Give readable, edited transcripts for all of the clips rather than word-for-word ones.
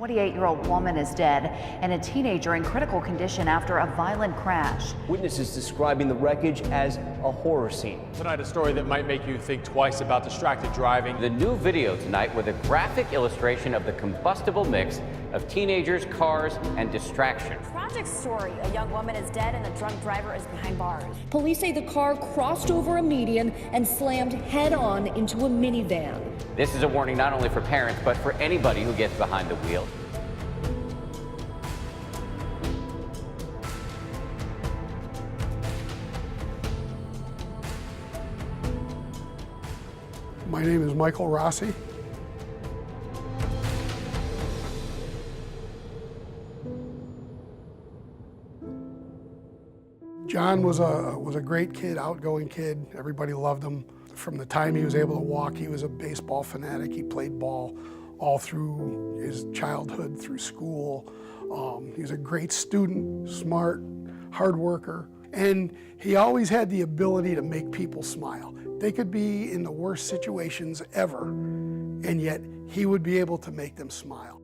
28-year-old woman is dead and a teenager in critical condition after a violent crash. Witnesses describing the wreckage as a horror scene. Tonight, a story that might make you think twice about distracted driving. The new video tonight with a graphic illustration of the combustible mix of teenagers, cars, and distraction. Tragic story. A young woman is dead and the drunk driver is behind bars. Police say the car crossed over a median and slammed head-on into a minivan. This is a warning not only for parents, but for anybody who gets behind the wheel. My name is Michael Rossi. John was a great kid, outgoing kid. Everybody loved him. From the time he was able to walk, he was a baseball fanatic. He played ball all through his childhood, through school. He was a great student, smart, hard worker, and he always had the ability to make people smile. They could be in the worst situations ever, and yet he would be able to make them smile.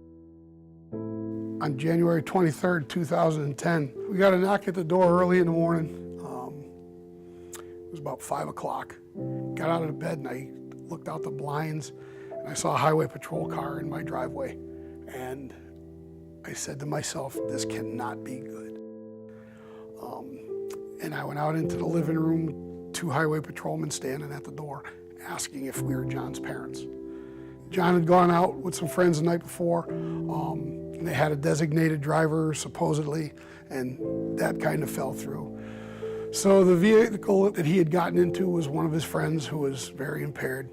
On January 23rd, 2010, we got a knock at the door early in the morning. It was about 5 o'clock. Got out of bed and I looked out the blinds and I saw a highway patrol car in my driveway. And I said to myself, this cannot be good. And I went out into the living room, 2 highway patrolmen standing at the door asking if we were John's parents. John had gone out with some friends the night before. They had a designated driver, supposedly, and that kind of fell through. So the vehicle that he had gotten into was one of his friends who was very impaired.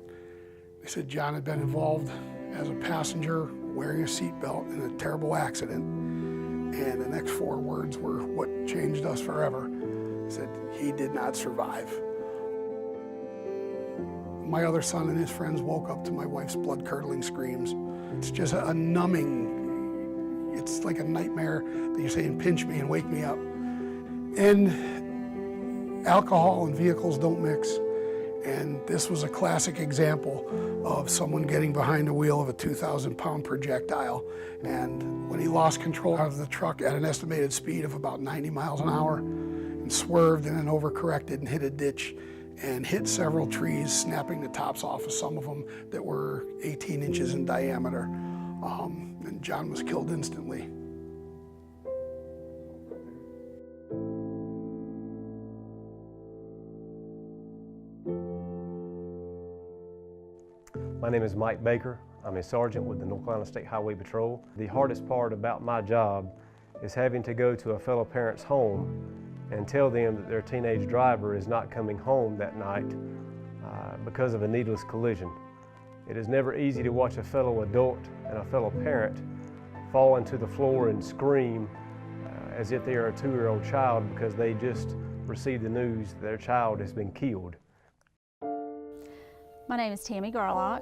They said John had been involved as a passenger wearing a seatbelt in a terrible accident. And the next 4 words were what changed us forever. They said he did not survive. My other son and his friends woke up to my wife's blood-curdling screams. It's just a numbing, it's like a nightmare that you're saying, pinch me and wake me up. And alcohol and vehicles don't mix. And this was a classic example of someone getting behind the wheel of a 2,000-pound projectile. And when he lost control of the truck at an estimated speed of about 90 miles an hour and swerved and then overcorrected and hit a ditch and hit several trees, snapping the tops off of some of them that were 18 inches in diameter. And John was killed instantly. My name is Mike Baker. I'm a sergeant with the North Carolina State Highway Patrol. The hardest part about my job is having to go to a fellow parent's home and tell them that their teenage driver is not coming home that night because of a needless collision. It is never easy to watch a fellow adult and a fellow parent fall into the floor and scream as if they are a 2-year-old child because they just received the news that their child has been killed. My name is Tammy Garlock.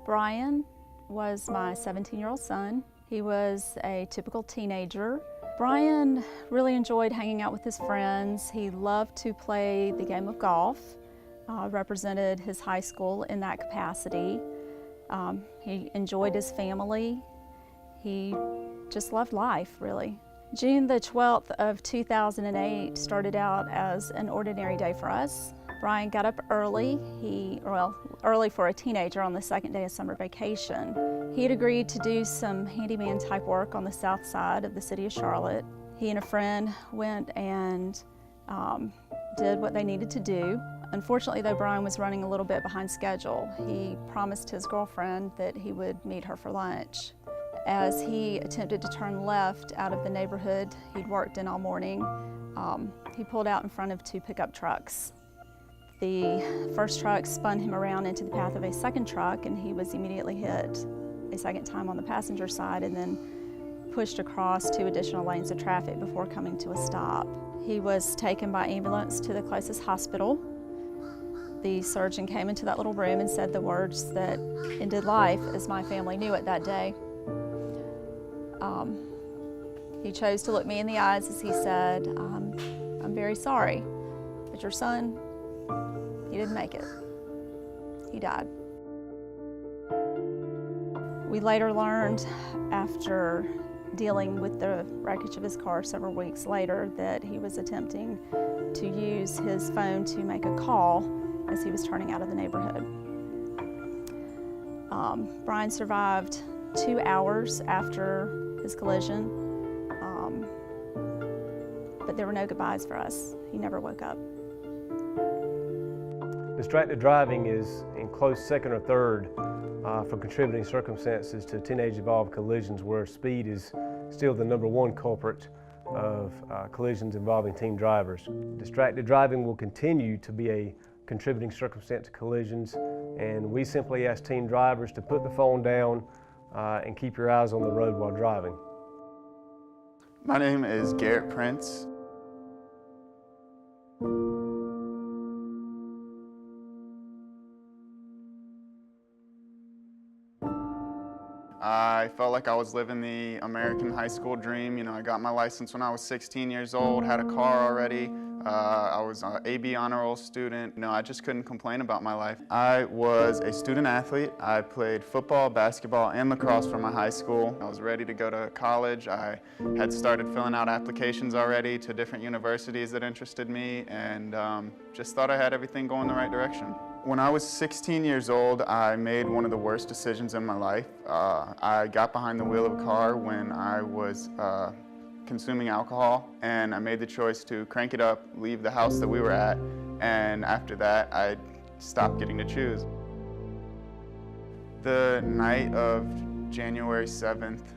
Brian was my 17-year-old son. He was a typical teenager. Brian really enjoyed hanging out with his friends. He loved to play the game of golf, represented his high school in that capacity. He enjoyed his family. He just loved life, really. June the 12th of 2008 started out as an ordinary day for us. Brian got up early, early for a teenager on the second day of summer vacation. He had agreed to do some handyman type work on the south side of the city of Charlotte. He and a friend went and did what they needed to do. Unfortunately, though, Brian was running a little bit behind schedule. He promised his girlfriend that he would meet her for lunch. As he attempted to turn left out of the neighborhood he'd worked in all morning, he pulled out in front of 2 pickup trucks. The first truck spun him around into the path of a second truck, and he was immediately hit a second time on the passenger side and then pushed across 2 additional lanes of traffic before coming to a stop. He was taken by ambulance to the closest hospital. The surgeon came into that little room and said the words that ended life as my family knew it that day. He chose to look me in the eyes as he said, I'm very sorry, but but your son, he didn't make it. He died. We later learned, after dealing with the wreckage of his car several weeks later, that he was attempting to use his phone to make a call as he was turning out of the neighborhood. Brian survived 2 hours after his collision, but there were no goodbyes for us. He never woke up. Distracted driving is in close second or third for contributing circumstances to teenage-involved collisions, where speed is still the #1 culprit of collisions involving teen drivers. Distracted driving will continue to be a contributing circumstance to collisions, and we simply ask teen drivers to put the phone down and keep your eyes on the road while driving. My name is Garrett Prince. I felt like I was living the American high school dream. You know, I got my license when I was 16 years old, had a car already. I was an AB honor roll student. You know, I just couldn't complain about my life. I was a student athlete. I played football, basketball, and lacrosse for my high school. I was ready to go to college. I had started filling out applications already to different universities that interested me, and just thought I had everything going the right direction. When I was 16 years old, I made one of the worst decisions in my life. I got behind the wheel of a car when I was consuming alcohol, and I made the choice to crank it up, leave the house that we were at, and after that, I stopped getting to choose. The night of January 7th,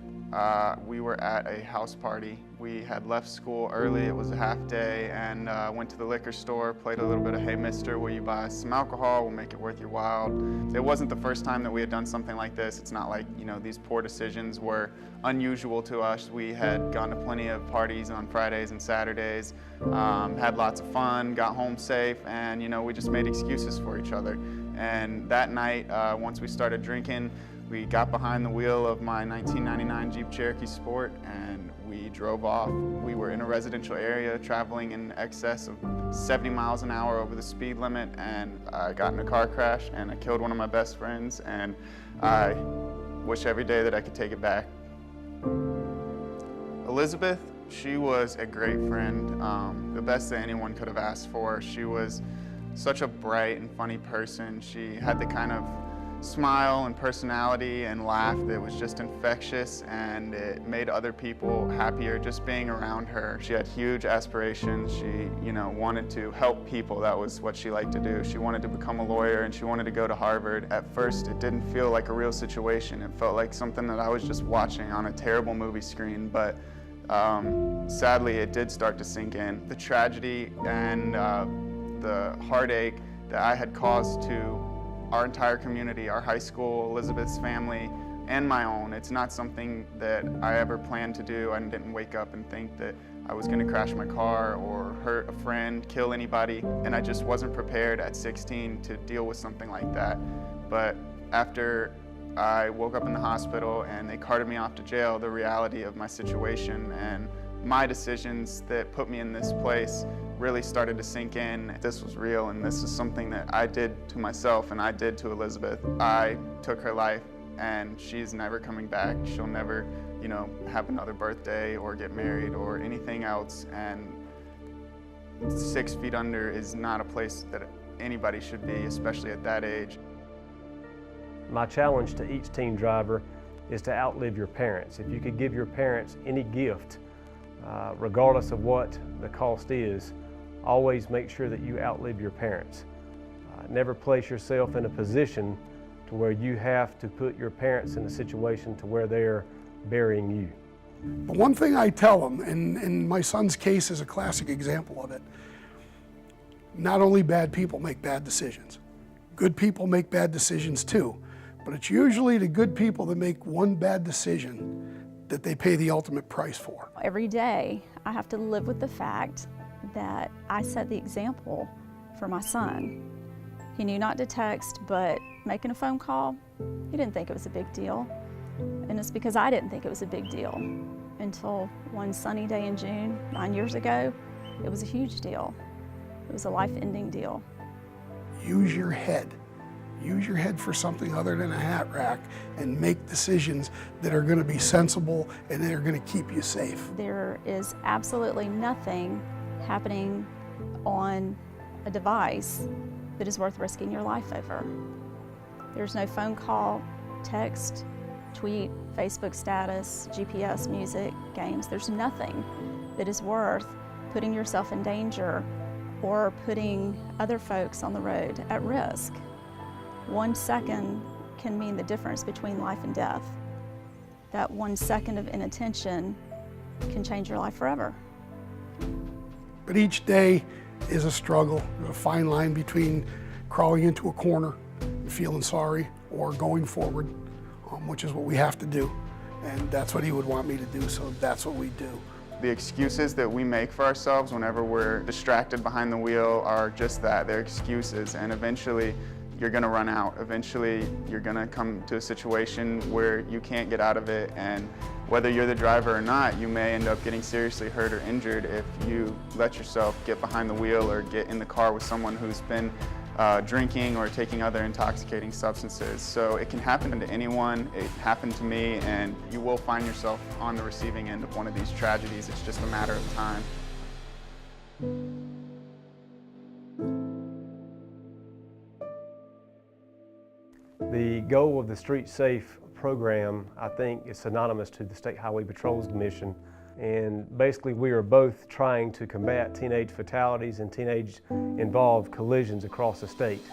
we were at a house party. We had left school early, it was a half day, and went to the liquor store, played a little bit of Hey Mister, will you buy some alcohol, we'll make it worth your while. It wasn't the first time that we had done something like this. It's not like, you know, these poor decisions were unusual to us. We had gone to plenty of parties on Fridays and Saturdays, had lots of fun, got home safe, and, you know, we just made excuses for each other. And that night, once we started drinking, we got behind the wheel of my 1999 Jeep Cherokee Sport and we drove off. We were in a residential area traveling in excess of 70 miles an hour over the speed limit, and I got in a car crash and I killed one of my best friends, and I wish every day that I could take it back. Elizabeth, she was a great friend, the best that anyone could have asked for. She was such a bright and funny person. She had the kind of smile and personality and laugh that was just infectious, and it made other people happier just being around her. She had huge aspirations. She, you know, wanted to help people. That was what she liked to do. She wanted to become a lawyer and she wanted to go to Harvard. At first, it didn't feel like a real situation. It felt like something that I was just watching on a terrible movie screen, but sadly, it did start to sink in. The tragedy and the heartache that I had caused to our entire community, our high school, Elizabeth's family, and my own. It's not something that I ever planned to do. I didn't wake up and think that I was gonna crash my car or hurt a friend, kill anybody, and I just wasn't prepared at 16 to deal with something like that. But after I woke up in the hospital and they carted me off to jail, the reality of my situation and my decisions that put me in this place really started to sink in. This was real, and this is something that I did to myself and I did to Elizabeth. I took her life, and she's never coming back. She'll never, you know, have another birthday or get married or anything else, and 6 feet under is not a place that anybody should be, especially at that age. My challenge to each teen driver is to outlive your parents. If you could give your parents any gift, regardless of what the cost is, always make sure that you outlive your parents. Never place yourself in a position to where you have to put your parents in a situation to where they're burying you. But one thing I tell them, and my son's case is a classic example of it, not only bad people make bad decisions, good people make bad decisions too, but it's usually the good people that make one bad decision that they pay the ultimate price for. Every day, I have to live with the fact that I set the example for my son. He knew not to text, but making a phone call, he didn't think it was a big deal. And it's because I didn't think it was a big deal until one sunny day in June, 9 years ago, it was a huge deal. It was a life-ending deal. Use your head. Use your head for something other than a hat rack and make decisions that are going to be sensible and that are going to keep you safe. There is absolutely nothing happening on a device that is worth risking your life over. There's no phone call, text, tweet, Facebook status, GPS, music, games. There's nothing that is worth putting yourself in danger or putting other folks on the road at risk. 1 second can mean the difference between life and death. That 1 second of inattention can change your life forever. But each day is a struggle. There's a fine line between crawling into a corner and feeling sorry or going forward, which is what we have to do. And that's what he would want me to do, so that's what we do. The excuses that we make for ourselves whenever we're distracted behind the wheel are just that, they're excuses, and eventually you're going to run out. Eventually you're going to come to a situation where you can't get out of it, and whether you're the driver or not, you may end up getting seriously hurt or injured if you let yourself get behind the wheel or get in the car with someone who's been drinking or taking other intoxicating substances. So it can happen to anyone. It happened to me, and you will find yourself on the receiving end of one of these tragedies. It's just a matter of time. The goal of the Street Safe program, I think, is synonymous to the State Highway Patrol's mission. And basically, we are both trying to combat teenage fatalities and teenage-involved collisions across the state.